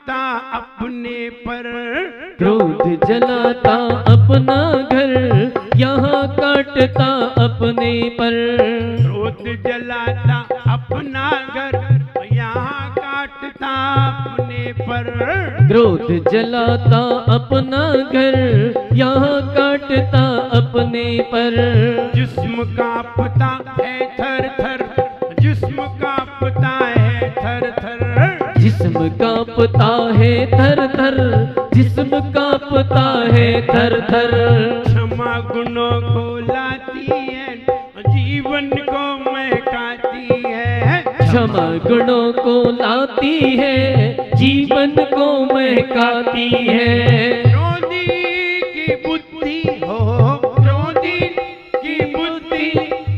काटता अपने पर, क्रोध जलाता अपना घर, यहाँ काटता अपने पर। क्रोध जलाता अपना घर, यहाँ काटता अपने पर। क्रोध जलाता अपना घर, यहाँ काटता अपने पर। जिस्म कांपता है थर थर, जिस्म कांपता है थर थर, जिस्म कांपता है थर थर, जिस्म कांपता है थर थर। क्षमा गुणों को लाती है, जीवन को महकाती है। क्षमा गुणों को लाती है, जीवन को महकाती है। क्रोधी की बुद्धि हो, क्रोधी की बुद्धि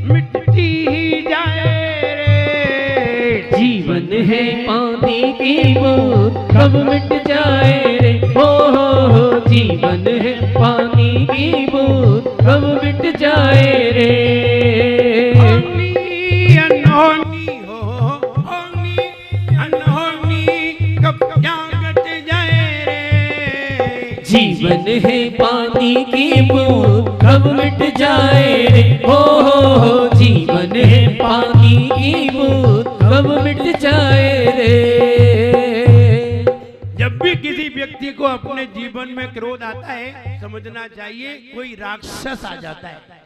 मिटती ही जाए रे। जीवन है पानी की बूंद, कब मिट जाए रे। हो जीवन है पानी की बूंद, कब मिट जाए रे। होनी अनहोनी हो, होनी अनहोनी कब क्या घट जाए रे। जीवन है पानी की बूंद, कब मिट जाए रे। हो जीवन है पानी की बूंद, कब मिट जाए रे। जब भी किसी व्यक्ति को अपने जीवन में क्रोध आता है, समझना चाहिए कोई राक्षस आ जाता है।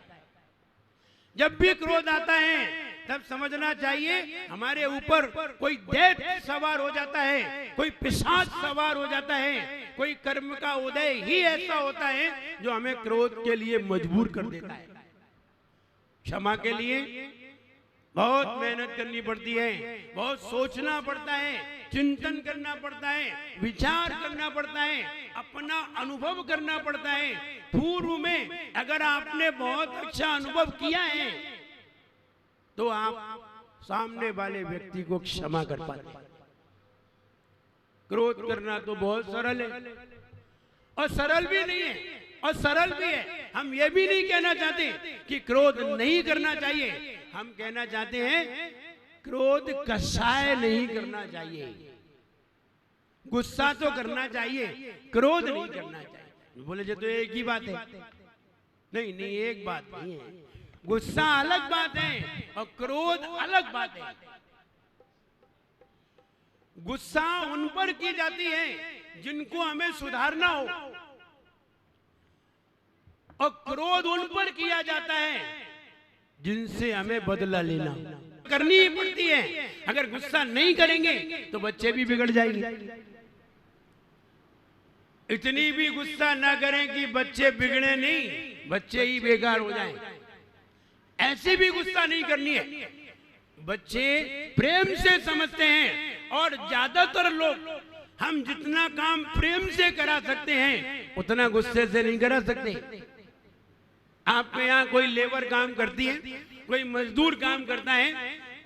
जब भी क्रोध आता है तब समझना चाहिए हमारे ऊपर कोई दैत्य सवार हो जाता है, कोई पिशाच सवार हो जाता है, कोई कर्म का उदय ही ऐसा होता है जो हमें क्रोध के लिए मजबूर कर देता है। क्षमा के लिए बहुत मेहनत करनी पड़ती है, बहुत सोचना पड़ता है, चिंतन करना पड़ता है, विचार करना पड़ता है, अपना अनुभव करना पड़ता है। पूर्व में अगर आपने बहुत अच्छा अनुभव किया है तो आप सामने वाले व्यक्ति को क्षमा कर पाते हैं। क्रोध करना तो बहुत सरल है और सरल भी नहीं है, और सरल भी है। हम ये भी नहीं कहना चाहते कि क्रोध नहीं करना चाहिए, हम कहना चाहते हैं क्रोध कषाय नहीं करना चाहिए। गुस्सा तो करना चाहिए, क्रोध नहीं करना चाहिए। बोले जो तो एक ही बात है, नहीं नहीं एक बात नहीं है। गुस्सा अलग बात है और क्रोध अलग बात है। गुस्सा उन पर की जाती है जिनको हमें सुधारना हो, और क्रोध उन पर किया जाता है जिनसे हमें बदला लेना करनी ही पड़ती है। अगर गुस्सा नहीं करेंगे तो बच्चे भी बिगड़ जाएंगे। इतनी भी गुस्सा ना करें कि बच्चे बिगड़े नहीं, बच्चे ही बेकार हो जाएं। ऐसे भी गुस्सा नहीं करनी है। बच्चे प्रेम से समझते हैं, और ज्यादातर लोग हम जितना काम प्रेम से करा सकते हैं उतना गुस्से से नहीं करा सकते। आपके यहाँ कोई लेबर काम करती है, कोई मजदूर काम करता है,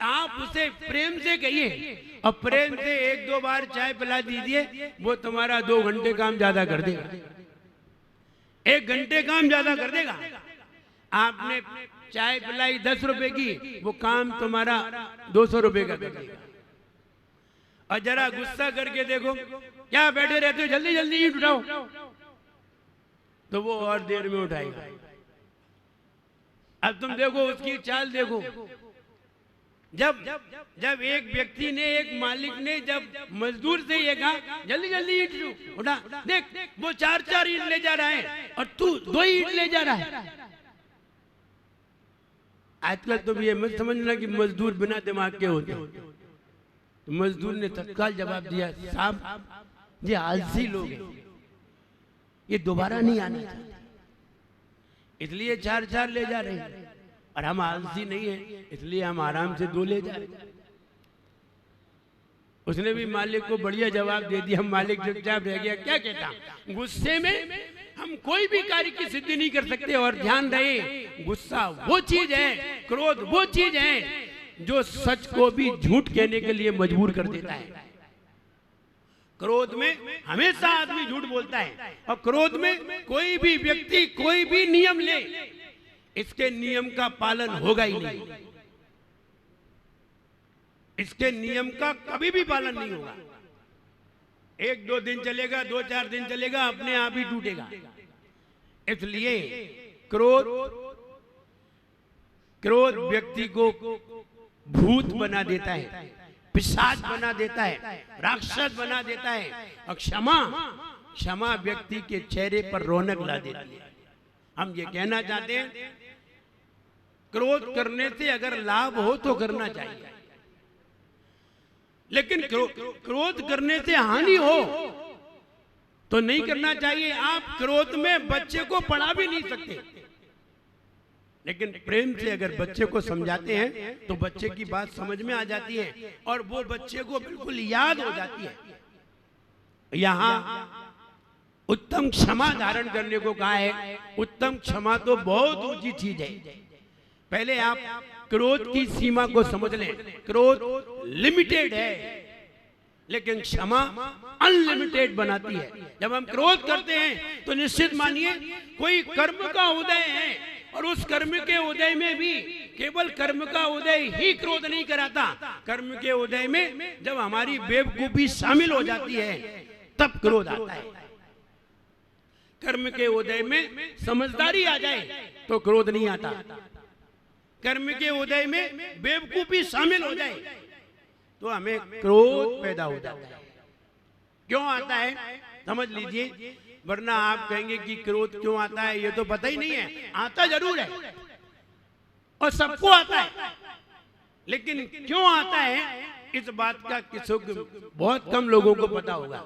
आप उसे प्रेम से कहिए और प्रेम से एक दो बार चाय पिला दीजिए, वो तुम्हारा 2 घंटे काम ज्यादा कर देगा, 1 घंटे काम ज्यादा कर देगा। आपने चाय पिलाई 10 रुपए की, वो काम तुम्हारा 200 रुपए का कर देगा। और जरा गुस्सा करके देखो, क्या बैठे रहते हो, जल्दी जल्दी ईंट उठाओ, तो वो और देर में उठाएगा। अब तुम देखो उसकी चाल देखो। जब एक व्यक्ति ने, एक मालिक ने जब मजदूर से ये कहा जल्दी जल्दी ईंट उठा, देख वो 4-4 ईंट ले जा रहा है और तू 2 ईंट ले जा रहा है। आजकल तो ये मत समझना कि मजदूर बिना दिमाग के होते हैं। तो मजदूर ने तत्काल जवाब दिया, साहब ये आलसी लोग हैं, ये दोबारा नहीं आना चाहते, इसलिए 4-4 ले जा रहे हैं, और हम आलसी नहीं है इसलिए हम आराम से 2 ले जा रहे हैं। उसने भी मालिक को बढ़िया जवाब दे दिया। मालिक चुपचाप रह गया। क्या कहता, गुस्से में हम कोई भी कार्य की सिद्धि नहीं कर सकते। और ध्यान रहे, गुस्सा वो चीज है, क्रोध वो चीज है जो सच को भी झूठ कहने के लिए मजबूर कर देता है। क्रोध में हमेशा आदमी झूठ बोलता है, और क्रोध में कोई भी व्यक्ति कोई भी नियम ले, इसके नियम का पालन होगा ही नहीं, इसके नियम का कभी भी पालन नहीं होगा। 1-2 दिन चलेगा, 2-4 दिन चलेगा, अपने आप ही टूटेगा। इसलिए क्रोध व्यक्ति को भूत बना देता है, पिशाच बना देता है, राक्षस बना देता है। और क्षमा व्यक्ति के चेहरे पर रौनक ला देती है। हम ये कहना चाहते हैं, क्रोध करने से अगर लाभ हो तो करना चाहिए, लेकिन क्रोध करने से हानि हो तो नहीं करना चाहिए। आप क्रोध में बच्चे को पढ़ा भी नहीं सकते, लेकिन प्रेम से अगर बच्चे को समझाते हैं तो बच्चे की बात समझ में आ जाती है और वो बच्चे को बिल्कुल याद हो जाती है। यहाँ उत्तम क्षमा धारण करने को कहा है। उत्तम क्षमा तो बहुत ऊंची चीज है। पहले आप क्रोध की सीमा को समझ लें। क्रोध लिमिटेड है, लेकिन क्षमा अनलिमिटेड बनाती है। जब हम क्रोध करते हैं तो निश्चित मानिए कोई कर्म का उदय है, और उस कर्म के उदय में भी केवल कर्म का उदय ही क्रोध नहीं कराता। कर्म के उदय में जब हमारी बेवकूफी शामिल हो जाती है तब क्रोध आता है। कर्म के उदय में समझदारी आ जाए तो क्रोध नहीं आता। कर्म के उदय में बेवकूफी शामिल हो जाए तो हमें क्रोध पैदा हो जाता है। क्यों आता है समझ लीजिए, वरना आप कहेंगे कि क्रोध क्यों आता है, ये तो पता ही नहीं है। आता जरूर है और सबको आता है, लेकिन क्यों आता है इस बात का बहुत कम लोगों को पता होगा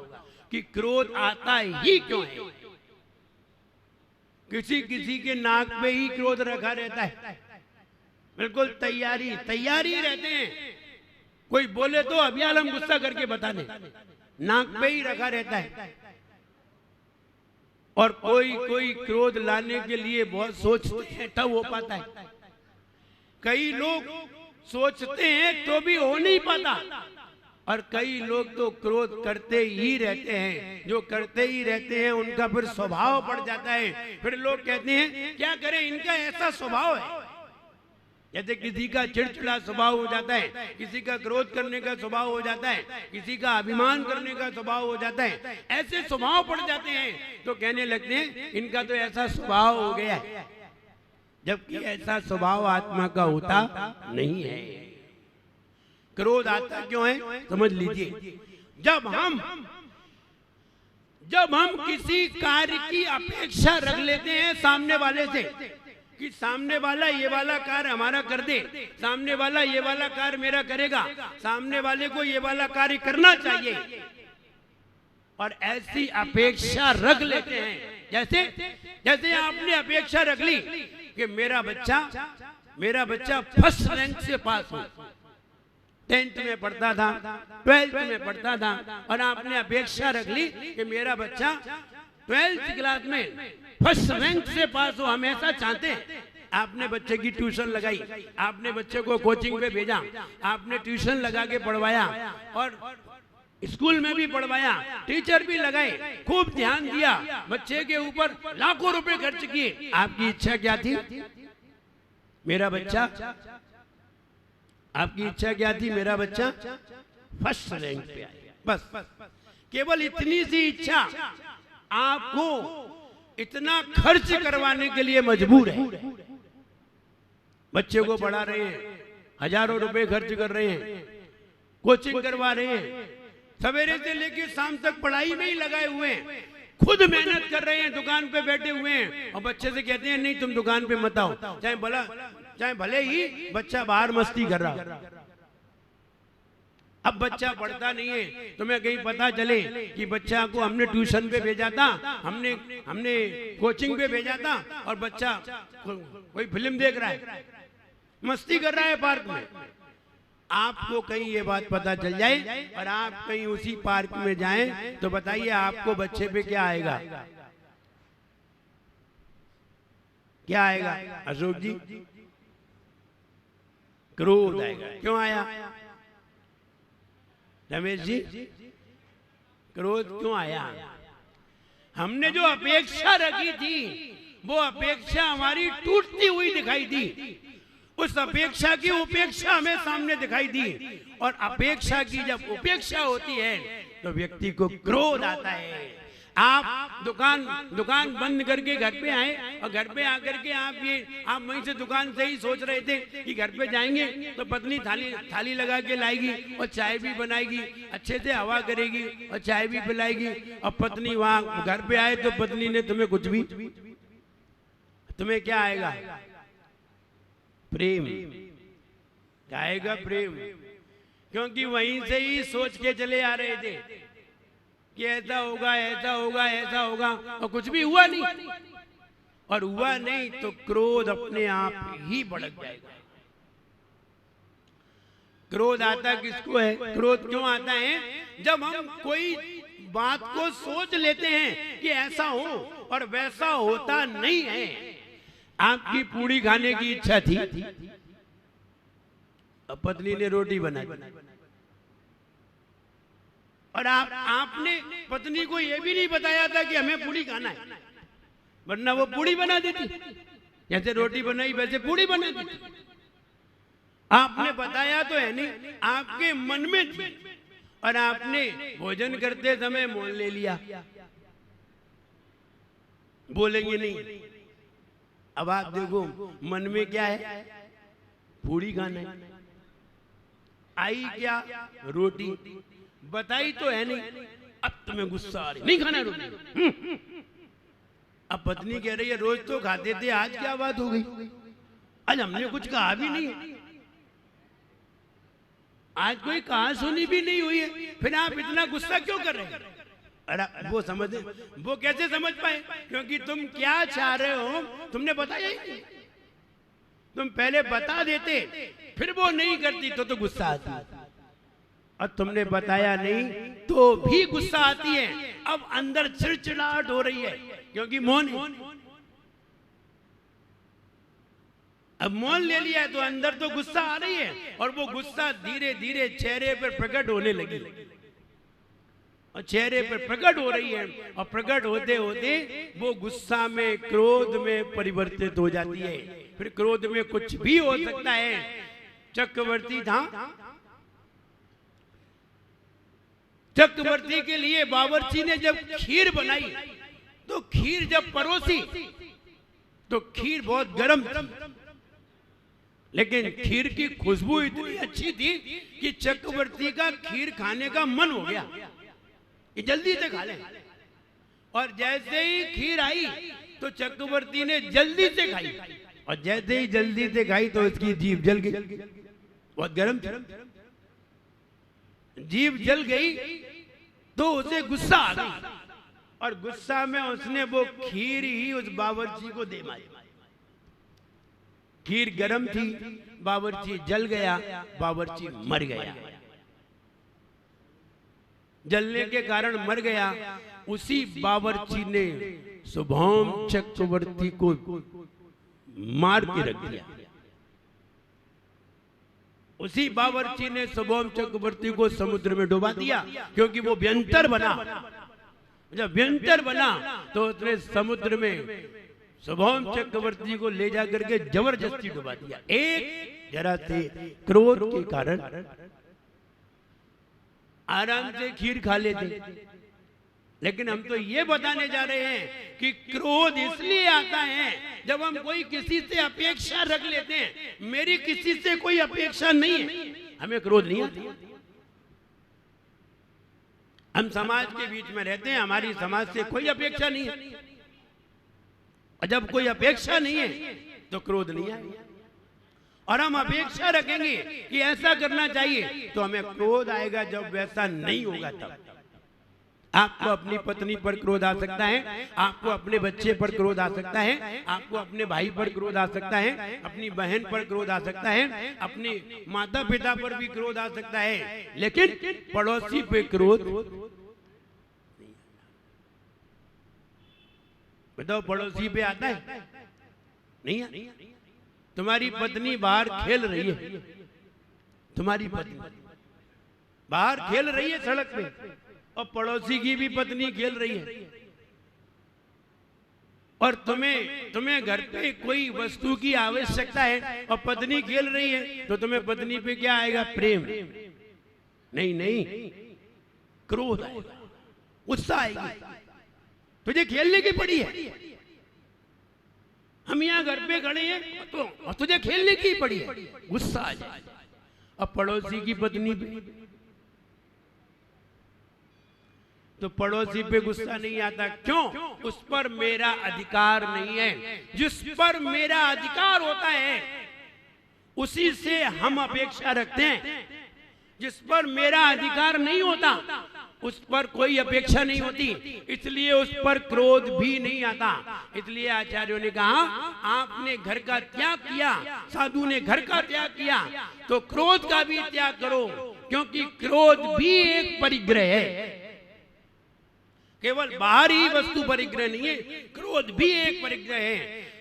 कि क्रोध आता ही क्यों है। किसी किसी के नाक पे ही क्रोध रखा रहता है, बिल्कुल तैयारी रहते हैं। कोई बोले तो अभी हम गुस्सा करके बता दें, नाक पे ही रखा रहता है। और कोई क्रोध लाने के लिए बहुत सोचते हैं तब हो पाता है। कई लोग सोचते हैं तो भी हो नहीं पाता, और कई लोग तो क्रोध करते ही रहते हैं। जो करते ही रहते हैं उनका फिर स्वभाव पड़ जाता है। फिर लोग कहते हैं क्या करें, इनका ऐसा स्वभाव है। जैसे किसी का चिड़चिड़ा स्वभाव हो जाता है, किसी का क्रोध करने का स्वभाव हो जाता है, किसी का अभिमान करने का स्वभाव हो जाता है। ऐसे स्वभाव पड़ जाते हैं तो कहने लगते हैं इनका तो ऐसा स्वभाव हो गया है, जबकि ऐसा स्वभाव आत्मा का होता नहीं है। क्रोध आता क्यों है समझ लीजिए। जब हम किसी कार्य की अपेक्षा रख लेते हैं सामने वाले से कि सामने वाला ये वाला कार्य हमारा कर दे, सामने वाला ये वाला कार्य मेरा करेगा, सामने वाले को ये वाला कार्य करना चाहिए, और ऐसी अपेक्षा रख लेते हैं। जैसे आपने अपेक्षा रख ली कि मेरा बच्चा फर्स्ट रैंक से पास हो, 10th में पढ़ता था, 12th में पढ़ता था, और आपने अपेक्षा रख ली कि मेरा बच्चा 12th क्लास में फर्स्ट रैंक से पास हो। हम ऐसा चाहते हैं। आपने बच्चे की ट्यूशन लगाई, आपने बच्चे को कोचिंग पे भेजा, आपने ट्यूशन लगा के पढ़वाया और स्कूल में भी पढ़वाया, टीचर भी लगाए, खूब ध्यान दिया, बच्चे के ऊपर लाखों रुपए खर्च किए। आपकी इच्छा क्या थी? मेरा बच्चा फर्स्ट रैंक पे आए। बस केवल इतनी सी इच्छा आपको इतना खर्च करवाने के लिए मजबूर है। बच्चे को पढ़ा रहे हैं, हजारों रुपए खर्च कर रहे हैं, कोचिंग करवा रहे हैं, सवेरे से लेकर शाम तक पढ़ाई में ही लगाए हुए हैं, खुद मेहनत कर रहे हैं, दुकान पे बैठे हुए हैं, और बच्चे से कहते हैं नहीं तुम दुकान पे मत आओ, चाहे भले ही बच्चा बाहर मस्ती कर रहा। अब बच्चा पढ़ता नहीं है, तुम्हें कहीं पता चले कि बच्चा को हमने ट्यूशन पे भेजा था, हमने कोचिंग पे भेजा था, और बच्चा कोई फिल्म देख रहा है, मस्ती कर रहा है पार्क में। आपको कहीं ये बात पता चल जाए और आप कहीं उसी पार्क में जाएं तो बताइए आपको बच्चे पे क्या आएगा? क्या आएगा अशोक जी? क्रोध आएगा। क्यों आया रमेश जी? क्रोध क्यों आया? हमने जो अपेक्षा रखी थी वो अपेक्षा हमारी टूटती हुई दिखाई दी। उस अपेक्षा की उपेक्षा हमें सामने दिखाई दी, और अपेक्षा की जब उपेक्षा होती है तो व्यक्ति को क्रोध आता है। आप दुकान बंद करके घर पे आए और घर पे आकर के आप वहीं से दुकान से ही सोच रहे थे कि घर पे जाएंगे तो पत्नी थाली लगा के लाएगी और चाय भी बनाएगी, अच्छे से हवा करेगी और चाय भी पिलाएगी। और पत्नी वहां घर पे आए तो पत्नी ने तुम्हें कुछ भी, तुम्हें क्या आएगा? प्रेम आएगा, प्रेम। क्योंकि वहीं से ही सोच के चले आ रहे थे कि ऐसा होगा, ऐसा होगा, ऐसा होगा, और कुछ भी हुआ नहीं। और हुआ नहीं तो क्रोध अपने आप ही भड़क जाएगा। क्रोध आता किसको है? क्रोध क्यों आता है? जब हम कोई बात को सोच लेते हैं कि ऐसा हो और वैसा होता नहीं है। आपकी पूड़ी खाने की इच्छा थी, पत्नी ने रोटी बना दी और आपने पत्नी को यह भी नहीं बताया था कि हमें पूड़ी खाना है, वरना वो पूड़ी बना देती। जैसे रोटी बनाई वैसे पूड़ी बना देती। आपने बताया तो है नहीं, आपके मन में थी और आपने भोजन करते समय मोल ले लिया। बोलेंगे नहीं। अब आप देखो मन में क्या है? पूड़ी खाना है। आई क्या? रोटी। बताई तो है नहीं। अब तुम्हें गुस्सा आ रही, नहीं खाना रोटी। अब पत्नी कह रही है रोज तो खाते थे, आज क्या बात हो गई? आज हमने कुछ कहा भी नहीं, आज कोई कहा सुनी भी नहीं हुई है, फिर आप इतना गुस्सा क्यों कर रहे हैं? अरे वो समझे, वो कैसे समझ पाए? क्योंकि तुम क्या चाह रहे हो तुमने बताया ही नहीं। तुम पहले बता देते, फिर वो नहीं करती तो गुस्सा आती। और तुमने बताया नहीं तो भी गुस्सा आती है। अब अंदर चिड़चिड़ाहट हो रही है क्योंकि मौन, अब मौन ले लिया है तो अंदर तो गुस्सा आ रही है और वो गुस्सा धीरे धीरे चेहरे पर प्रकट होने लगी और चेहरे पर प्रकट हो रही है और प्रकट होते होते वो गुस्सा में, क्रोध में परिवर्तित हो जाती है। फिर क्रोध में कुछ भी हो सकता है। चक्रवर्ती था, चक्रवर्ती के लिए बावर्ची ने जब खीर बनाई तो खीर जब परोसी तो खीर बहुत गर्म थी, लेकिन खीर की खुशबू इतनी अच्छी थी कि चक्रवर्ती का खीर खाने का मन हो गया कि जल्दी से खा लें। और जैसे ही खीर आई तो चक्रवर्ती ने जल्दी से खाई और जैसे ही जल्दी से खाई तो उसकी जीभ जल गई, बहुत गर्म थी। जीभ जल गई तो उसे गुस्सा आ गई और गुस्सा में उसने वो खीर ही उस बावर्ची को दे मारी। खीर गर्म थी, बावर्ची जल गया, बावर्ची मर गया। जलने के कारण मर गया। उसी बावर्ची ने शुभम चक्रवर्ती को मार के रख दिया। उसी बावर्ची ने शुभम चक्रवर्ती को समुद्र में डुबा दिया क्योंकि वो व्यंतर बना। जब व्यंतर बना तो उसने समुद्र में शुभम चक्रवर्ती को ले जाकर के जबरदस्ती डुबा दिया। एक जरा से क्रोध के कारण आराम से खीर खा लेते, लेकिन हम तो ये बताने जा रहे हैं कि क्रोध इसलिए आता है जब हम कोई किसी से अपेक्षा रख लेते हैं। मेरी किसी से कोई अपेक्षा नहीं है, हमें क्रोध नहीं आता। हम समाज के बीच में रहते हैं, हमारी समाज से कोई अपेक्षा नहीं है और जब कोई अपेक्षा नहीं है तो क्रोध नहीं आएगा। और हम अपेक्षा रखेंगे कि ऐसा करना चाहिए तो हमें क्रोध आएगा जब वैसा नहीं होगा तब। आपको अपनी पत्नी पर क्रोध आ सकता है, आपको अपने बच्चे पर क्रोध आ सकता है, आपको अपने भाई पर क्रोध आ सकता है, अपनी बहन पर क्रोध आ सकता है, अपने माता पिता पर भी क्रोध आ सकता है, लेकिन पड़ोसी पे क्रोध बताओ, पड़ोसी पे आता है? नहीं। तुम्हारी पत्नी बाहर खेल रही है, तुम्हारी पत्नी बाहर खेल रही है सड़क पे और पड़ोसी की भी पत्नी खेल रही है और तुम्हें घर पे कोई वस्तु की आवश्यकता है और पत्नी खेल रही है तो तुम्हें पत्नी पे क्या आएगा? प्रेम नहीं, क्रोध आएगा, गुस्सा आएगी। तुझे खेलने की पड़ी है, हम यहाँ घर पे खड़े हैं तो तुझे खेलने की पड़ी है, गुस्सा आ जाए। अब पड़ोसी की पत्नी पे, तो पड़ोसी पे गुस्सा नहीं आता, क्यों? उस पर मेरा अधिकार नहीं है। जिस पर मेरा अधिकार होता है उसी से हम अपेक्षा रखते हैं। जिस पर मेरा अधिकार नहीं होता उस पर कोई अपेक्षा नहीं होती, इसलिए उस पर क्रोध भी नहीं आता। इसलिए आचार्यों ने कहा, आपने घर का त्याग किया, साधु ने घर का त्याग किया, तो क्रोध का भी त्याग करो, क्योंकि क्रोध भी एक परिग्रह है। केवल बाहरी वस्तु परिग्रह नहीं है, क्रोध भी एक परिग्रह है।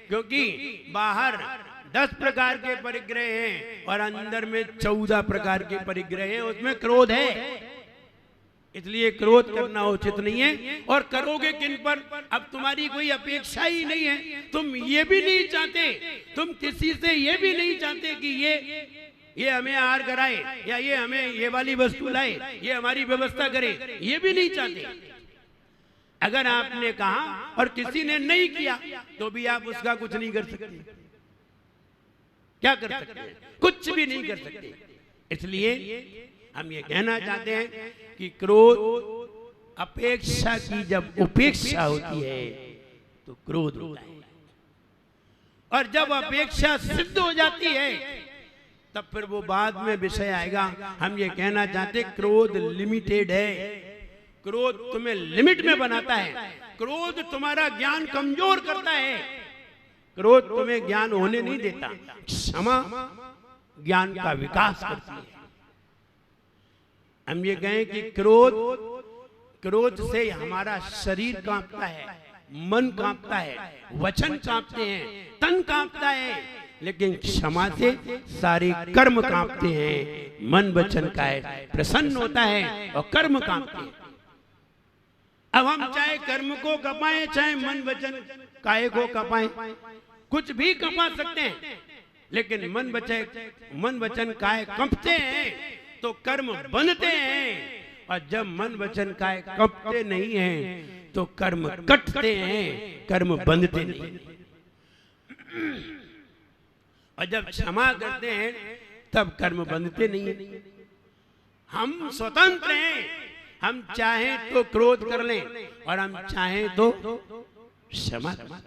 क्योंकि बाहर 10 प्रकार के परिग्रह हैं और अंदर में 14 प्रकार के परिग्रह हैं, उसमें क्रोध है। इसलिए क्रोध करना उचित नहीं है। और करोगे किन पर? अब तुम्हारी कोई अपेक्षा ही नहीं है, तुम ये भी नहीं चाहते, तुम किसी से ये भी नहीं चाहते कि ये हमें आहार कराए या ये हमें ये वाली वस्तु लाए, ये हमारी व्यवस्था करे, ये भी नहीं चाहते। अगर आपने कहा और किसी ने नहीं किया तो भी आप उसका कुछ नहीं कर सकते। क्या कर सकते हैं? कुछ भी नहीं कर सकते। इसलिए हम ये कहना चाहते हैं कि क्रोध, अपेक्षा की जब उपेक्षा होती है तो क्रोध होता है, और जब अपेक्षा सिद्ध हो जाती है तब फिर वो बाद में विषय आएगा। हम ये कहना चाहते, क्रोध लिमिटेड है, क्रोध तुम्हें लिमिट में बनाता है, क्रोध तुम्हारा ज्ञान कमजोर करता है, क्रोध तुम्हें ज्ञान होने नहीं देता। क्षमा ज्ञान का विकास करती है। हम ये कहें कि क्रोध से हमारा शरीर कांपता है, मन कांपता है, वचन कांपते हैं, तन कांपता है, लेकिन क्षमा से सारे कर्म कांपते हैं। मन वचन का है प्रसन्न होता है और कर्म कांपते हैं। अब हम चाहे कर्म को कपाएं, चाहे मन वचन काहे को कपाएं, कुछ भी कपा सकते हैं, लेकिन मन वचन काहे कंपते हैं तो कर्म बनते हैं, और जब मन वचन काहे कंपते नहीं हैं तो कर्म कटते हैं, कर्म बंधते नहीं। और जब क्षमा करते हैं तब कर्म बंधते नहीं है। हम स्वतंत्र हैं, हम चाहें तो क्रोध कर लें और हम चाहें तो क्षमा कर लें।